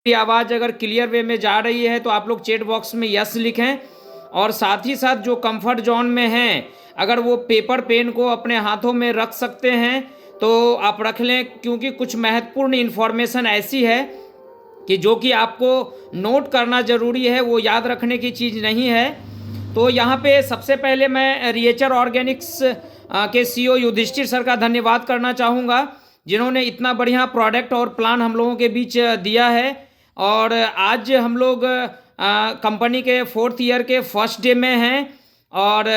मेरी आवाज़ अगर क्लियर वे में जा रही है तो आप लोग चैट बॉक्स में यस लिखें। और साथ ही साथ जो कंफर्ट जोन में हैं, अगर वो पेपर पेन को अपने हाथों में रख सकते हैं तो आप रख लें, क्योंकि कुछ महत्वपूर्ण इन्फॉर्मेशन ऐसी है कि जो कि आपको नोट करना ज़रूरी है, वो याद रखने की चीज़ नहीं है। तो यहाँ पे सबसे पहले मैं रिएचर ऑर्गेनिक्स के सीईओ युधिष्ठिर सर का धन्यवाद करना चाहूँगा, जिन्होंने इतना बढ़िया प्रोडक्ट और प्लान हम लोगों के बीच दिया है। और आज हम लोग कंपनी के 4th ईयर के फर्स्ट डे में हैं। और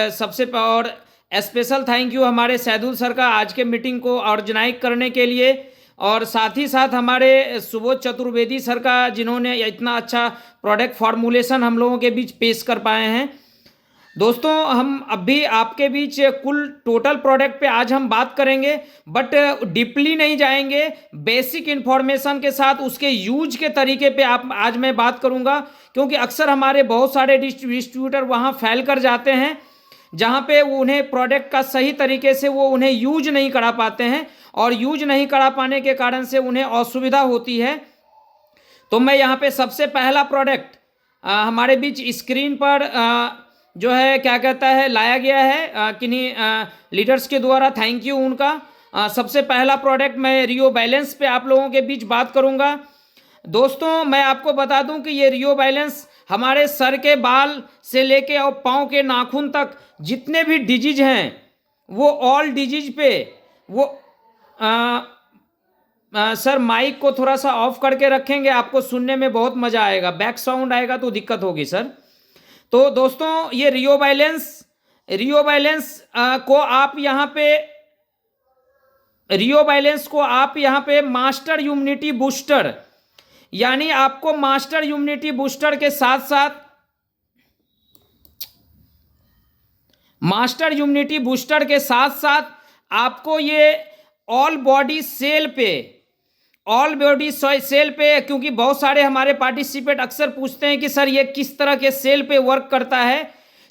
और स्पेशल थैंक यू हमारे सैदुल सर का आज के मीटिंग को ऑर्गेनाइज करने के लिए। और साथ ही साथ हमारे सुबोध चतुर्वेदी सर का, जिन्होंने इतना अच्छा प्रोडक्ट फॉर्मुलेशन हम लोगों के बीच पेश कर पाए हैं। दोस्तों, हम अभी आपके बीच कुल टोटल प्रोडक्ट पे आज हम बात करेंगे, बट डीपली नहीं जाएंगे। बेसिक इन्फॉर्मेशन के साथ उसके यूज के तरीके पे आज मैं बात करूंगा, क्योंकि अक्सर हमारे बहुत सारे डिस्ट्रीब्यूटर वहां फैल कर जाते हैं जहां पे उन्हें प्रोडक्ट का सही तरीके से वो उन्हें यूज नहीं करा पाते हैं, और यूज नहीं करा पाने के कारण से उन्हें असुविधा होती है। तो मैं यहाँ पे सबसे पहला प्रोडक्ट हमारे बीच स्क्रीन पर जो है क्या कहता है लाया गया है किन्हीं लीडर्स के द्वारा, थैंक यू उनका। सबसे पहला प्रोडक्ट मैं रियो बैलेंस पे आप लोगों के बीच बात करूंगा। दोस्तों, मैं आपको बता दूं कि ये रियो बैलेंस हमारे सर के बाल से लेके और पाँव के नाखून तक जितने भी डिजीज हैं, वो ऑल डिजीज पे वो सर माइक को थोड़ा सा ऑफ करके रखेंगे, आपको सुनने में बहुत मजा आएगा। बैक साउंड आएगा तो दिक्कत होगी सर। तो दोस्तों, ये रियो बैलेंस को आप यहाँ पे मास्टर इम्यूनिटी बूस्टर, यानी आपको मास्टर इम्यूनिटी बूस्टर के साथ साथ आपको ये ऑल बॉडी सेल पे, क्योंकि बहुत सारे हमारे पार्टिसिपेट अक्सर पूछते हैं कि सर ये किस तरह के सेल पे वर्क करता है।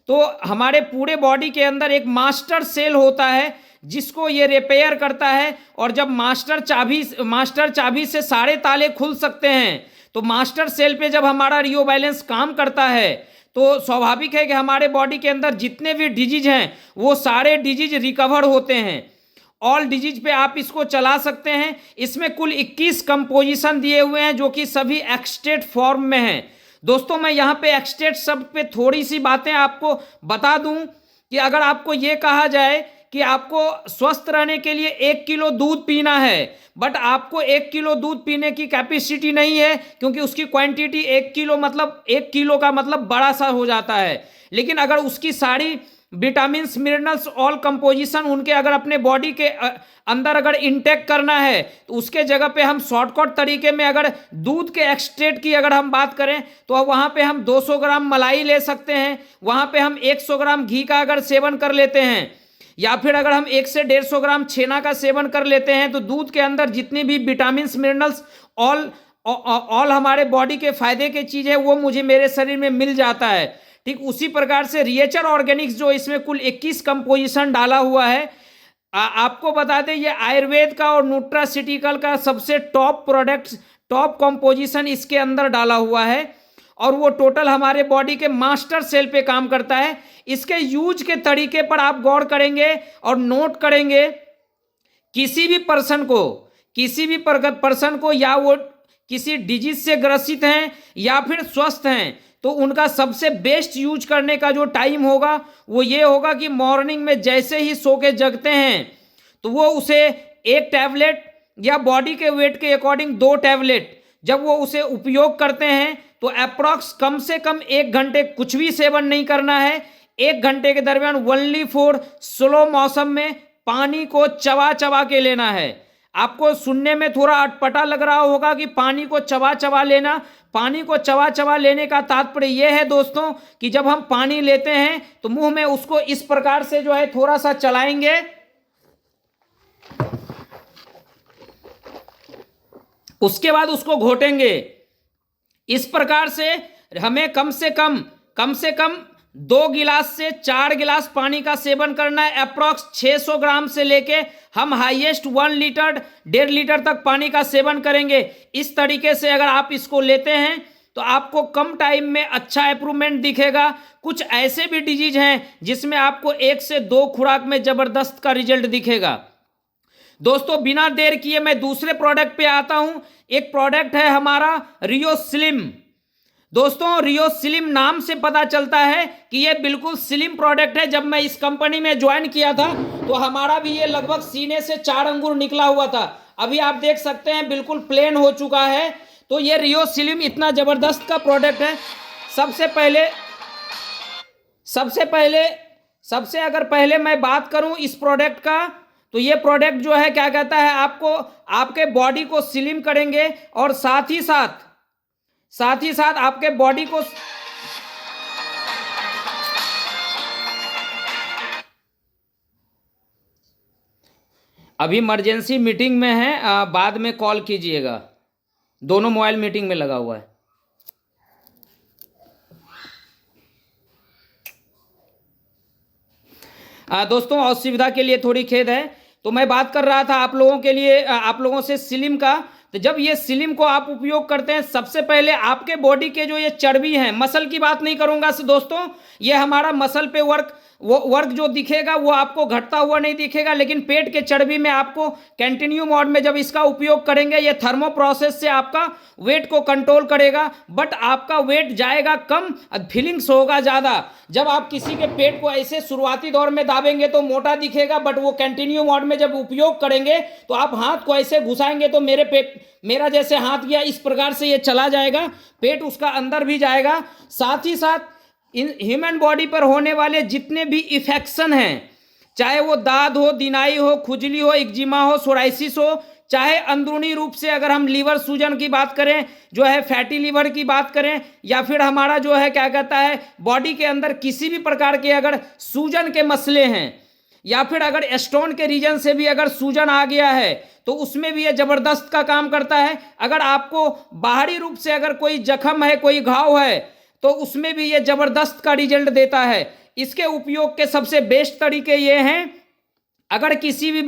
तो हमारे पूरे बॉडी के अंदर एक मास्टर सेल होता है जिसको ये रिपेयर करता है, और जब मास्टर चाबी से सारे ताले खुल सकते हैं, तो मास्टर सेल पे जब हमारा रियो बैलेंस काम करता है तो स्वाभाविक है कि हमारे बॉडी के अंदर जितने भी डिजीज हैं वो सारे डिजीज रिकवर होते हैं। ऑल डिजीज पे आप इसको चला सकते हैं। इसमें कुल 21 कंपोजिशन दिए हुए हैं जो कि सभी एक्सट्रेट फॉर्म में हैं। दोस्तों, मैं यहाँ पे एक्सट्रेट शब्द पे थोड़ी सी बातें आपको बता दूं कि अगर आपको ये कहा जाए कि आपको स्वस्थ रहने के लिए 1 किलो दूध पीना है, बट आपको 1 किलो दूध पीने की कैपेसिटी नहीं है, क्योंकि उसकी क्वांटिटी 1 किलो का मतलब बड़ा सा हो जाता है। लेकिन अगर उसकी सारी विटामिन्स, मिनरल्स, ऑल कंपोजिशन उनके अगर अपने बॉडी के अंदर अगर इंटेक करना है, तो उसके जगह पे हम शॉर्टकट तरीके में अगर दूध के एक्सट्रैक्ट की अगर हम बात करें तो वहाँ पे हम 200 ग्राम मलाई ले सकते हैं, वहाँ पे हम 100 ग्राम घी का अगर सेवन कर लेते हैं, या फिर अगर हम 1 से 150 ग्राम छेना का सेवन कर लेते हैं, तो दूध के अंदर जितनी भी विटामिन्स, मिनरल्स, ऑल हमारे बॉडी के फायदे की चीज़ है वो मुझे मेरे शरीर में मिल जाता है। ठीक उसी प्रकार से रिएचर ऑर्गेनिक्स जो इसमें कुल 21 कंपोजिशन डाला हुआ है, आपको बता दें ये आयुर्वेद का और न्यूट्रासिटिकल का सबसे टॉप प्रोडक्ट, टॉप कंपोजिशन इसके अंदर डाला हुआ है, और वो टोटल हमारे बॉडी के मास्टर सेल पे काम करता है। इसके यूज के तरीके पर आप गौर करेंगे और नोट करेंगे। किसी भी पर्सन को या वो किसी डिजीज से ग्रसित हैं या फिर स्वस्थ हैं, तो उनका सबसे बेस्ट यूज करने का जो टाइम होगा वो ये होगा कि मॉर्निंग में जैसे ही सो के जगते हैं तो वो उसे 1 टैबलेट या बॉडी के वेट के अकॉर्डिंग 2 टैबलेट जब वो उसे उपयोग करते हैं, तो अप्रॉक्स कम से कम 1 घंटे कुछ भी सेवन नहीं करना है। 1 घंटे के दरमियान ओनली फॉर स्लो मौसम में पानी को चबा के लेना है। आपको सुनने में थोड़ा अटपटा लग रहा होगा कि पानी को चबा लेना। पानी को चबा लेने का तात्पर्य यह है दोस्तों कि जब हम पानी लेते हैं तो मुंह में उसको इस प्रकार से जो है थोड़ा सा चलाएंगे, उसके बाद उसको घोटेंगे। इस प्रकार से हमें कम से कम 2 गिलास से 4 गिलास पानी का सेवन करना है। अप्रॉक्स 600 ग्राम से लेके हम हाईएस्ट 1 लीटर 1.5 लीटर तक पानी का सेवन करेंगे। इस तरीके से अगर आप इसको लेते हैं तो आपको कम टाइम में अच्छा इंप्रूवमेंट दिखेगा। कुछ ऐसे भी डिजीज हैं जिसमें आपको 1 से 2 खुराक में जबरदस्त का रिजल्ट दिखेगा। दोस्तों बिना देर किए मैं दूसरे प्रोडक्ट पे आता हूं। एक प्रोडक्ट है हमारा रियो स्लिम। दोस्तों रियो स्लिम नाम से पता चलता है कि ये बिल्कुल स्लिम प्रोडक्ट है। जब मैं इस कंपनी में ज्वाइन किया था तो हमारा भी ये लगभग सीने से 4 अंगूर निकला हुआ था। अभी आप देख सकते हैं बिल्कुल प्लेन हो चुका है। तो ये रियो स्लिम इतना जबरदस्त का प्रोडक्ट है। सबसे अगर पहले मैं बात करूं इस प्रोडक्ट का, तो ये प्रोडक्ट जो है क्या कहता है, आपको आपके बॉडी को स्लिम करेंगे और साथ ही साथ आपके बॉडी को अभी इमरजेंसी मीटिंग में है, बाद में कॉल कीजिएगा। दोनों मोबाइल मीटिंग में लगा हुआ है। दोस्तों असुविधा के लिए थोड़ी खेद है। तो मैं बात कर रहा था आप लोगों से स्लिम का। तो जब ये स्लिम को आप उपयोग करते हैं, सबसे पहले आपके बॉडी के जो ये चर्बी हैं, मसल की बात नहीं करूंगा दोस्तों, ये हमारा मसल पे वर्क जो दिखेगा वो आपको घटता हुआ नहीं दिखेगा, लेकिन पेट के चर्बी में आपको कंटिन्यू मोड में जब इसका उपयोग करेंगे, ये थर्मो प्रोसेस से आपका वेट को कंट्रोल करेगा, बट आपका वेट जाएगा कम, फीलिंग्स होगा ज़्यादा। जब आप किसी के पेट को ऐसे शुरुआती दौर में दाबेंगे तो मोटा दिखेगा, बट वो कंटिन्यू मोड में जब उपयोग करेंगे तो आप हाथ को ऐसे घुसाएंगे तो मेरा जैसे हाथ गया इस प्रकार से ये चला जाएगा, पेट उसका अंदर भी जाएगा। साथ ही साथ इन ह्यूमन बॉडी पर होने वाले जितने भी इन्फेक्शन हैं, चाहे वो दाद हो, दिनाई हो, खुजली हो, एक्जिमा हो, सोराइसिस हो, चाहे अंदरूनी रूप से अगर हम लीवर सूजन की बात करें, जो है फैटी लीवर की बात करें, या फिर हमारा जो है क्या कहता है बॉडी के अंदर किसी भी प्रकार के अगर सूजन के मसले हैं, या फिर अगर स्टोन के रीजन से भी अगर सूजन आ गया है तो उसमें भी ये जबरदस्त का काम करता है। अगर आपको बाहरी रूप से अगर कोई जख्म है, कोई घाव है, तो उसमें भी ये जबरदस्त का रिजल्ट देता है। इसके उपयोग के सबसे बेस्ट तरीके ये हैं, अगर किसी भी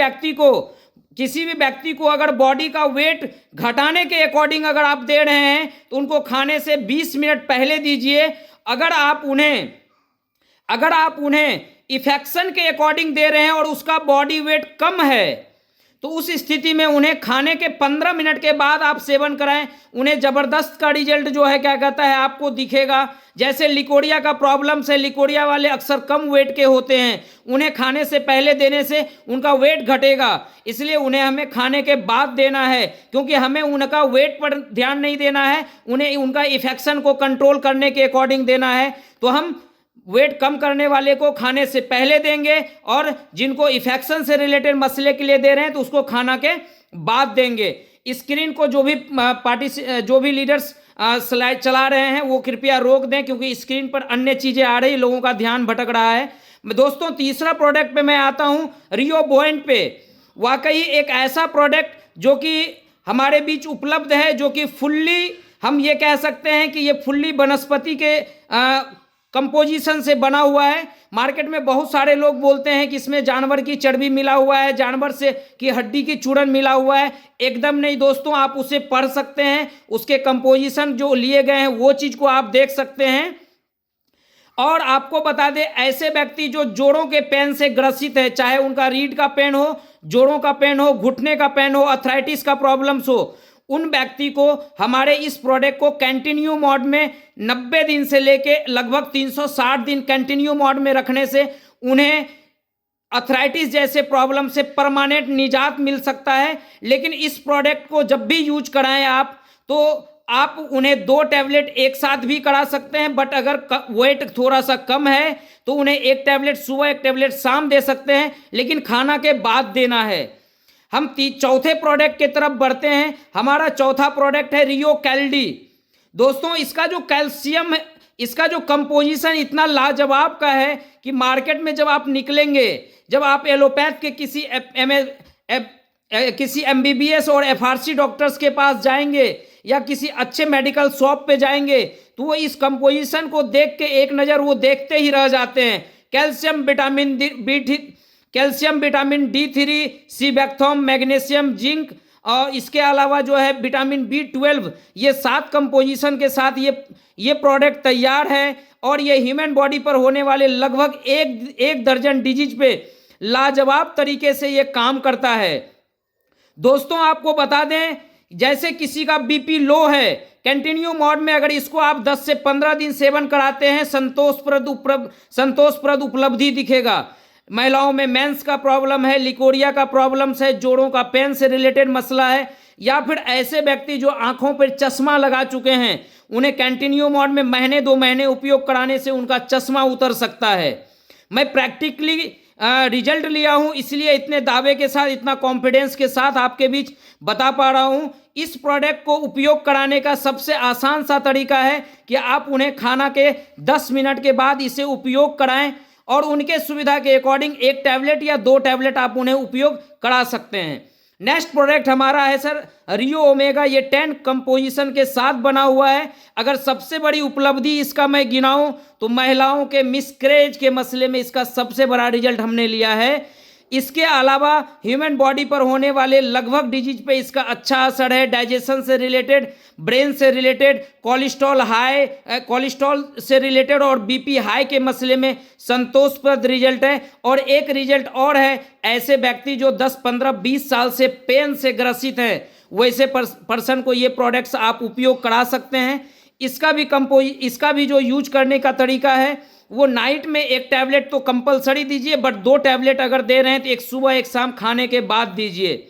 व्यक्ति को अगर बॉडी का वेट घटाने के अकॉर्डिंग अगर आप दे रहे हैं तो उनको खाने से 20 मिनट पहले दीजिए। अगर आप उन्हें इफेक्शन के अकॉर्डिंग दे रहे हैं और उसका बॉडी वेट कम है तो उस स्थिति में उन्हें खाने के 15 मिनट के बाद आप सेवन कराएं, उन्हें जबरदस्त का रिजल्ट जो है क्या कहता है आपको दिखेगा। जैसे लिकोरिया का प्रॉब्लम से, लिकोरिया वाले अक्सर कम वेट के होते हैं, उन्हें खाने से पहले देने से उनका वेट घटेगा, इसलिए उन्हें हमें खाने के बाद देना है, क्योंकि हमें उनका वेट पर ध्यान नहीं देना है, उन्हें उनका इन्फेक्शन को कंट्रोल करने के अकॉर्डिंग देना है। तो हम वेट कम करने वाले को खाने से पहले देंगे और जिनको इन्फेक्शन से रिलेटेड मसले के लिए दे रहे हैं तो उसको खाना के बाद देंगे। स्क्रीन को जो भी लीडर्स स्लाइड चला रहे हैं वो कृपया रोक दें, क्योंकि स्क्रीन पर अन्य चीज़ें आ रही, लोगों का ध्यान भटक रहा है। दोस्तों तीसरा प्रोडक्ट पे मैं आता हूं, रियो बुओयंट पे। वाकई एक ऐसा प्रोडक्ट जो कि हमारे बीच उपलब्ध है, जो कि फुल्ली हम ये कह सकते हैं कि ये फुल्ली वनस्पति के कंपोजिशन से बना हुआ है। मार्केट में बहुत सारे लोग बोलते हैं कि इसमें जानवर की चर्बी मिला हुआ है, जानवर से की हड्डी की चूरन मिला हुआ है। एकदम नहीं दोस्तों, आप उसे पढ़ सकते हैं, उसके कंपोजिशन जो लिए गए हैं वो चीज़ को आप देख सकते हैं। और आपको बता दें, ऐसे व्यक्ति जो जोड़ों के पेन से ग्रसित है, चाहे उनका रीढ़ का पेन हो, जोड़ों का पेन हो, घुटने का पेन हो, अर्थराइटिस का प्रॉब्लम्स हो, उन व्यक्ति को हमारे इस प्रोडक्ट को कंटिन्यू मोड में 90 दिन से लेके लगभग 360 दिन कंटिन्यू मोड में रखने से उन्हें अर्थराइटिस जैसे प्रॉब्लम से परमानेंट निजात मिल सकता है। लेकिन इस प्रोडक्ट को जब भी यूज कराएं आप, तो आप उन्हें 2 टैबलेट एक साथ भी करा सकते हैं, बट अगर वेट थोड़ा सा कम है तो उन्हें 1 टैबलेट सुबह 1 टैबलेट शाम दे सकते हैं, लेकिन खाना के बाद देना है। हम चौथे प्रोडक्ट की तरफ बढ़ते हैं। हमारा चौथा प्रोडक्ट है रियो कैल्डी। दोस्तों इसका जो कैल्शियम है, इसका जो कंपोजिशन इतना लाजवाब का है कि मार्केट में जब आप निकलेंगे, जब आप एलोपैथ के किसी MBBS और FRC डॉक्टर्स के पास जाएंगे या किसी अच्छे मेडिकल शॉप पे जाएंगे तो वो इस कंपोजिशन को देख के एक नज़र वो देखते ही रह जाते हैं। Calcium, vitamin D3, seabuckthorn, magnesium, zinc और इसके अलावा जो है विटामिन B12, ये 7 कंपोजिशन के साथ ये प्रोडक्ट तैयार है और ये ह्यूमन बॉडी पर होने वाले लगभग एक दर्जन डिजीज पे लाजवाब तरीके से ये काम करता है। दोस्तों आपको बता दें, जैसे किसी का बीपी लो है, कंटिन्यू मोड में अगर इसको आप 10 से 15 दिन सेवन कराते हैं, संतोषप्रद उपलब्धि दिखेगा। महिलाओं में मेंस का प्रॉब्लम है, लिकोरिया का प्रॉब्लम्स है, जोड़ों का पेन से रिलेटेड मसला है, या फिर ऐसे व्यक्ति जो आंखों पर चश्मा लगा चुके हैं, उन्हें कंटिन्यू मोड में महीने 2 महीने उपयोग कराने से उनका चश्मा उतर सकता है। मैं प्रैक्टिकली रिजल्ट लिया हूं, इसलिए इतने दावे के साथ, इतना कॉन्फिडेंस के साथ आपके बीच बता पा रहा हूं। इस प्रोडक्ट को उपयोग कराने का सबसे आसान सा तरीका है कि आप उन्हें खाना के 10 मिनट के बाद इसे उपयोग कराएं और उनके सुविधा के अकॉर्डिंग 1 टैबलेट या 2 टैबलेट आप उन्हें उपयोग करा सकते हैं। नेक्स्ट प्रोडक्ट हमारा है सर रियो ओमेगा। ये 10 कंपोजिशन के साथ बना हुआ है। अगर सबसे बड़ी उपलब्धि इसका मैं गिनाऊं तो महिलाओं के मिसकैरेज के मसले में इसका सबसे बड़ा रिजल्ट हमने लिया है। इसके अलावा ह्यूमन बॉडी पर होने वाले लगभग डिजीज पे इसका अच्छा असर है। डाइजेशन से रिलेटेड, ब्रेन से रिलेटेड, कोलेस्ट्रॉल से रिलेटेड और बीपी हाई के मसले में संतोषप्रद रिजल्ट है। और एक रिजल्ट और है, ऐसे व्यक्ति जो 10, 15, 20 साल से पेन से ग्रसित हैं, वैसे पर्सन को ये प्रोडक्ट्स आप उपयोग करा सकते हैं। इसका भी जो यूज करने का तरीका है वो नाइट में 1 टैबलेट तो कंपलसरी दीजिए, बट 2 टैबलेट अगर दे रहे हैं तो एक सुबह एक शाम खाने के बाद दीजिए।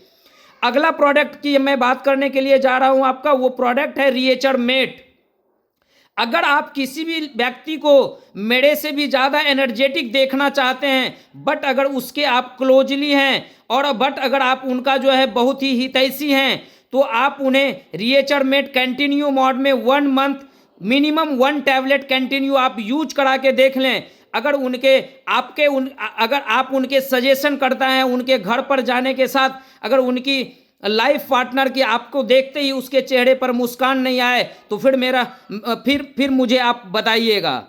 अगला प्रोडक्ट की मैं बात करने के लिए जा रहा हूं आपका, वो प्रोडक्ट है रिएचर मेट। अगर आप किसी भी व्यक्ति को मेरे से भी ज़्यादा एनर्जेटिक देखना चाहते हैं, बट अगर उसके आप क्लोजली हैं और बट अगर आप उनका जो है बहुत ही हितैषी हैं, तो आप उन्हें रिएचर मेट कंटिन्यू मोड में 1 मंथ मिनिमम 1 टैबलेट कंटिन्यू आप यूज करा के देख लें। अगर आप उनके सजेशन करता है, उनके घर पर जाने के साथ अगर उनकी लाइफ पार्टनर की आपको देखते ही उसके चेहरे पर मुस्कान नहीं आए, तो फिर मुझे आप बताइएगा।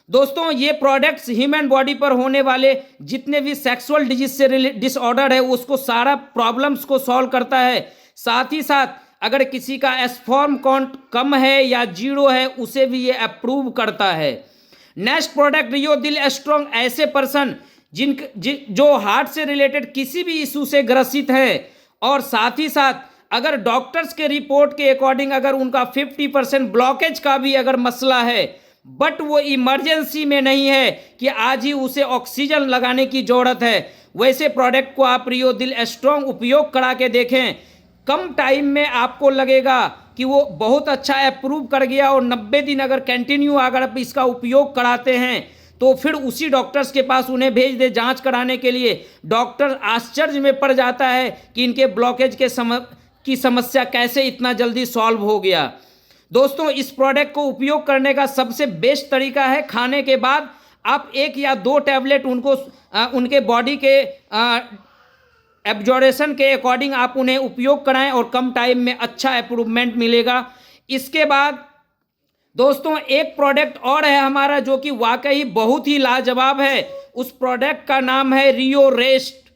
दोस्तों ये प्रोडक्ट्स ह्यूमन बॉडी पर होने वाले जितने भी सेक्सुअल डिजीज से डिसऑर्डर है उसको सारा प्रॉब्लम्स को सॉल्व करता है। साथ ही साथ अगर किसी का स्पर्म काउंट कम है या 0 है, उसे भी ये अप्रूव करता है। नेक्स्ट प्रोडक्ट रियो दिल स्ट्रॉन्ग। ऐसे पर्सन जो हार्ट से रिलेटेड किसी भी इशू से ग्रसित हैं और साथ ही साथ अगर डॉक्टर्स के रिपोर्ट के अकॉर्डिंग अगर उनका 50% ब्लॉकेज का भी अगर मसला है, बट वो इमरजेंसी में नहीं है कि आज ही उसे ऑक्सीजन लगाने की ज़रूरत है, वैसे प्रोडक्ट को आप रियो दिल स्ट्रॉन्ग उपयोग करा के देखें। कम टाइम में आपको लगेगा कि वो बहुत अच्छा अप्रूव कर गया और 90 दिन अगर कंटिन्यू अगर आप इसका उपयोग कराते हैं तो फिर उसी डॉक्टर्स के पास उन्हें भेज दे जांच कराने के लिए। डॉक्टर आश्चर्य में पड़ जाता है कि इनके ब्लॉकेज की समस्या कैसे इतना जल्दी सॉल्व हो गया। दोस्तों इस प्रोडक्ट को उपयोग करने का सबसे बेस्ट तरीका है, खाने के बाद आप 1 या 2 टैबलेट उनके बॉडी के एब्जॉर्प्शन के अकॉर्डिंग आप उन्हें उपयोग कराएं और कम टाइम में अच्छा इम्प्रूवमेंट मिलेगा। इसके बाद दोस्तों एक प्रोडक्ट और है हमारा जो कि वाकई बहुत ही लाजवाब है। उस प्रोडक्ट का नाम है रियो रेस्ट।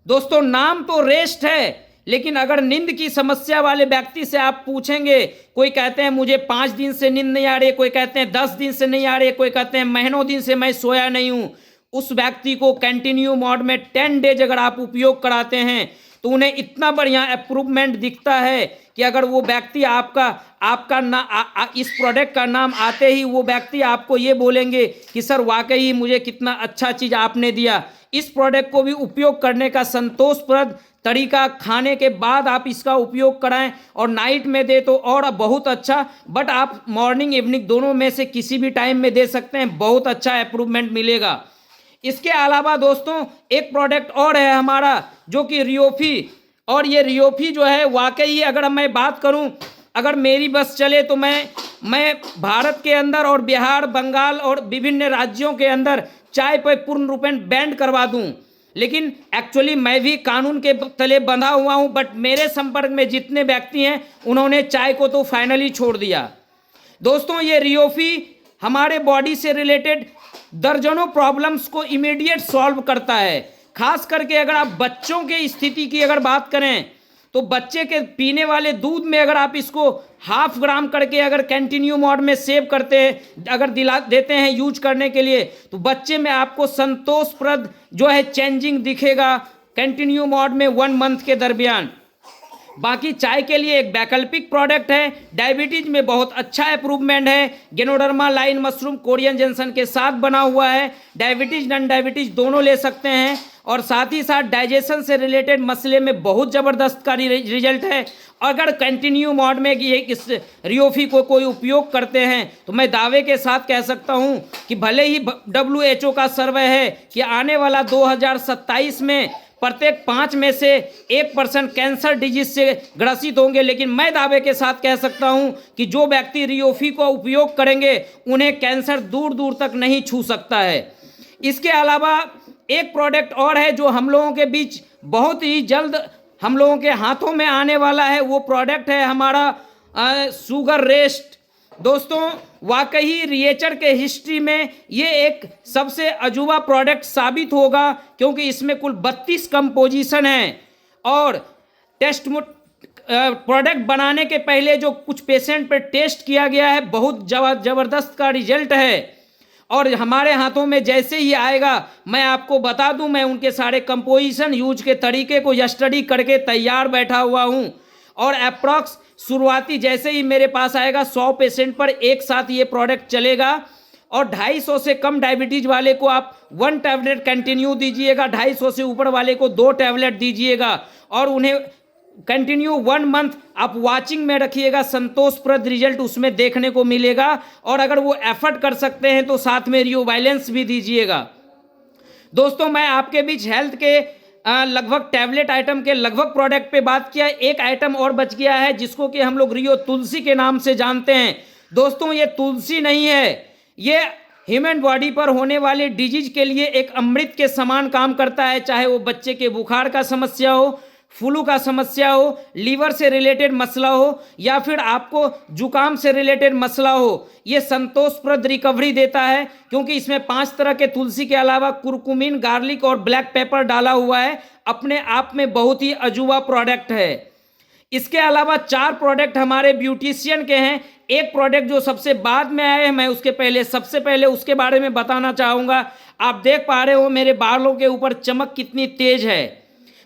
दोस्तों नाम तो रेस्ट है, लेकिन अगर नींद की समस्या वाले व्यक्ति से आप पूछेंगे, कोई कहते हैं मुझे 5 दिन से नींद नहीं आ रही, कोई कहते हैं 10 दिन से नहीं आ रही, कोई कहते हैं महीनों दिन से मैं सोया नहीं हूं, उस व्यक्ति को कंटिन्यू मोड में 10 डेज अगर आप उपयोग कराते हैं तो उन्हें इतना बढ़िया इम्प्रूवमेंट दिखता है कि अगर वो व्यक्ति इस प्रोडक्ट का नाम आते ही वो व्यक्ति आपको ये बोलेंगे कि सर वाकई मुझे कितना अच्छा चीज़ आपने दिया। इस प्रोडक्ट को भी उपयोग करने का संतोषप्रद तरीका, खाने के बाद आप इसका उपयोग कराएं और नाइट में दे तो और बहुत अच्छा, बट आप मॉर्निंग इवनिंग दोनों में से किसी भी टाइम में दे सकते हैं, बहुत अच्छा इम्प्रूवमेंट मिलेगा। इसके अलावा दोस्तों एक प्रोडक्ट और है हमारा जो कि रियोफी, और ये रियोफी जो है वाकई अगर मैं बात करूं, अगर मेरी बस चले तो मैं भारत के अंदर और बिहार, बंगाल और विभिन्न राज्यों के अंदर चाय पर पूर्ण रूपेण बैन करवा दूं, लेकिन एक्चुअली मैं भी कानून के तले बंधा हुआ हूं, बट मेरे संपर्क में जितने व्यक्ति हैं उन्होंने चाय को तो फाइनली छोड़ दिया। दोस्तों ये रियोफी हमारे बॉडी से रिलेटेड दर्जनों प्रॉब्लम्स को इमीडिएट सॉल्व करता है। खास करके अगर आप बच्चों के स्थिति की अगर बात करें तो बच्चे के पीने वाले दूध में अगर आप इसको 0.5 ग्राम करके अगर कंटिन्यू मोड में सेव करते हैं, अगर दिला देते हैं यूज करने के लिए, तो बच्चे में आपको संतोषप्रद जो है चेंजिंग दिखेगा कंटिन्यू मोड में 1 मंथ के दरमियान। बाकी चाय के लिए एक वैकल्पिक प्रोडक्ट है, डायबिटीज में बहुत अच्छा अप्रूवमेंट है। गेनोडर्मा लाइन मशरूम कोरियन जंक्शन के साथ बना हुआ है, डायबिटीज नॉन डायबिटीज दोनों ले सकते हैं, और साथ ही साथ डाइजेशन से रिलेटेड मसले में बहुत ज़बरदस्त का रिजल्ट है। अगर कंटिन्यू मोड में ये इस रियोफी को कोई उपयोग करते हैं तो मैं दावे के साथ कह सकता हूं कि भले ही WHO का सर्वे है कि आने वाला 2027 में प्रत्येक 5 में से 1% कैंसर डिजीज से ग्रसित होंगे, लेकिन मैं दावे के साथ कह सकता हूं कि जो व्यक्ति रियोफी को उपयोग करेंगे उन्हें कैंसर दूर दूर तक नहीं छू सकता है। इसके अलावा एक प्रोडक्ट और है जो हम लोगों के बीच बहुत ही जल्द हम लोगों के हाथों में आने वाला है, वो प्रोडक्ट है हमारा शुगर रेस्ट। दोस्तों वाकई रिएचर के हिस्ट्री में ये एक सबसे अजूबा प्रोडक्ट साबित होगा, क्योंकि इसमें कुल 32 कंपोजिशन हैं और टेस्ट प्रोडक्ट बनाने के पहले जो कुछ पेशेंट पे टेस्ट किया गया है, बहुत ज़बरदस्त का रिजल्ट है। और हमारे हाथों में जैसे ही आएगा मैं आपको बता दूं, मैं उनके सारे कंपोजिशन यूज के तरीके को स्टडी करके तैयार बैठा हुआ हूं, और अप्रॉक्स शुरुआती जैसे ही मेरे पास आएगा 100 पेशेंट पर एक साथ ये प्रोडक्ट चलेगा। और 250 से कम डायबिटीज वाले को आप 1 टैबलेट कंटिन्यू दीजिएगा, 250 से ऊपर वाले को 2 टैबलेट दीजिएगा, और उन्हें कंटिन्यू 1 मंथ आप वाचिंग में रखिएगा। संतोषप्रद रिजल्ट उसमें देखने को मिलेगा, और अगर वो एफर्ट कर सकते हैं तो साथ में रियोवायलेंस भी दीजिएगा। दोस्तों मैं आपके बीच हेल्थ के लगभग टैबलेट आइटम के लगभग प्रोडक्ट पे बात किया। एक आइटम और बच गया है जिसको कि हम लोग रियो तुलसी के नाम से जानते हैं। दोस्तों ये तुलसी नहीं है, ये ह्यूमन बॉडी पर होने वाले डिजीज के लिए एक अमृत के समान काम करता है। चाहे वो बच्चे के बुखार का समस्या हो, फ्लू का समस्या हो, लीवर से रिलेटेड मसला हो, या फिर आपको जुकाम से रिलेटेड मसला हो, ये संतोषप्रद रिकवरी देता है, क्योंकि इसमें 5 तरह के तुलसी के अलावा कुरकुमिन, गार्लिक और ब्लैक पेपर डाला हुआ है। अपने आप में बहुत ही अजूबा प्रोडक्ट है। इसके अलावा 4 प्रोडक्ट हमारे ब्यूटिशियन के हैं। एक प्रोडक्ट जो सबसे बाद में आए हैं, मैं सबसे पहले उसके बारे में बताना चाहूँगा। आप देख पा रहे हो मेरे बालों के ऊपर चमक कितनी तेज है।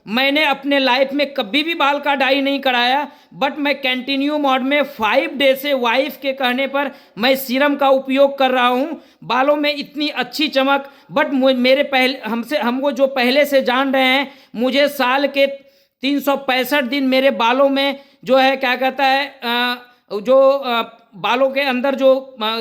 मैंने अपने लाइफ में कभी भी बाल का डाई नहीं कराया, बट मैं कंटिन्यू मोड में 5 डे से वाइफ के कहने पर मैं सीरम का उपयोग कर रहा हूं। बालों में इतनी अच्छी चमक, बट मेरे हमको जो पहले से जान रहे हैं, मुझे साल के 365 दिन मेरे बालों में जो है क्या कहता है बालों के अंदर जो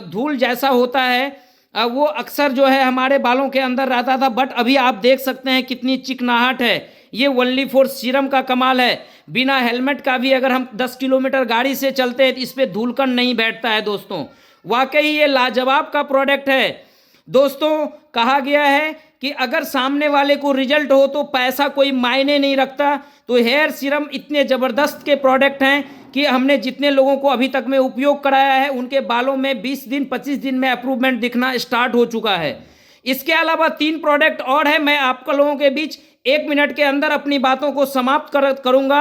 धूल जैसा होता है वो अक्सर जो है हमारे बालों के अंदर रहता था, बट अभी आप देख सकते हैं कितनी चिकनाहट है। ये ओनली फॉर सीरम का कमाल है। बिना हेलमेट का भी अगर हम 10 किलोमीटर गाड़ी से चलते हैं तो इस पर धूलकण नहीं बैठता है। दोस्तों वाकई ये लाजवाब का प्रोडक्ट है। दोस्तों कहा गया है कि अगर सामने वाले को रिजल्ट हो तो पैसा कोई मायने नहीं रखता। तो हेयर सीरम इतने ज़बरदस्त के प्रोडक्ट हैं कि हमने जितने लोगों को अभी तक में उपयोग कराया है उनके बालों में 20 दिन 25 दिन में अप्रूवमेंट दिखना स्टार्ट हो चुका है। इसके अलावा 3 प्रोडक्ट और है। मैं आप लोगों के बीच 1 मिनट के अंदर अपनी बातों को समाप्त करूंगा।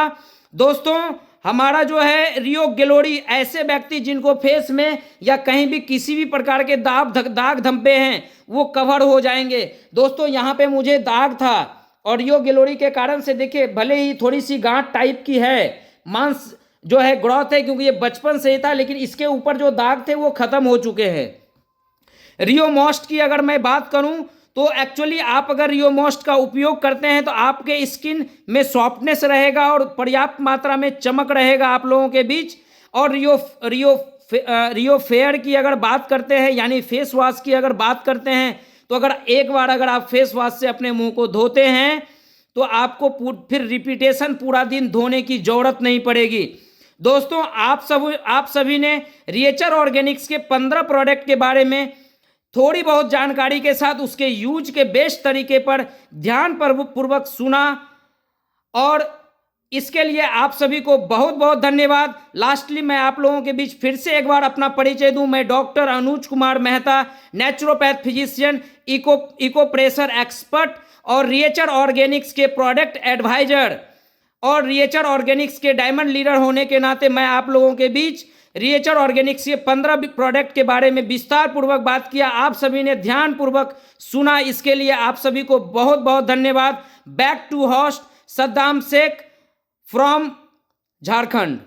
दोस्तों हमारा जो है रियो ग्लोरी, ऐसे व्यक्ति जिनको फेस में या कहीं भी किसी भी प्रकार के दाग धब्बे हैं वो कवर हो जाएंगे। दोस्तों यहाँ पे मुझे दाग था और रियो ग्लोरी के कारण से देखिए भले ही थोड़ी सी गांठ टाइप की है, मांस जो है ग्रोथ है, क्योंकि ये बचपन से ही था, लेकिन इसके ऊपर जो दाग थे वो खत्म हो चुके हैं। रियो मॉस्ट की अगर मैं बात करूं तो एक्चुअली आप अगर रियो मॉस्ट का उपयोग करते हैं तो आपके स्किन में सॉफ्टनेस रहेगा और पर्याप्त मात्रा में चमक रहेगा आप लोगों के बीच। और रियो फेयर की अगर बात करते हैं, यानी फेस वॉश की अगर बात करते हैं, तो अगर एक बार अगर आप फेस वॉश से अपने मुंह को धोते हैं तो आपको फिर रिपीटेशन पूरा दिन धोने की जरूरत नहीं पड़ेगी। दोस्तों आप सभी ने रिएचर ऑर्गेनिक्स के 15 प्रोडक्ट के बारे में थोड़ी बहुत जानकारी के साथ उसके यूज के बेस्ट तरीके पर ध्यान पूर्वक सुना, और इसके लिए आप सभी को बहुत बहुत धन्यवाद। लास्टली मैं आप लोगों के बीच फिर से एक बार अपना परिचय दूं। मैं doctor Anuj Kumar Mehta, naturopath physician, acupressure expert और रिएचर ऑर्गेनिक्स के प्रोडक्ट एडवाइजर और रिएचर ऑर्गेनिक्स के डायमंड लीडर होने के नाते मैं आप लोगों के बीच रिएचर ऑर्गेनिक्स के 15 प्रोडक्ट के बारे में विस्तार पूर्वक बात किया। आप सभी ने ध्यान पूर्वक सुना, इसके लिए आप सभी को बहुत बहुत धन्यवाद। Back to host Saddam Shaikh from Jharkhand.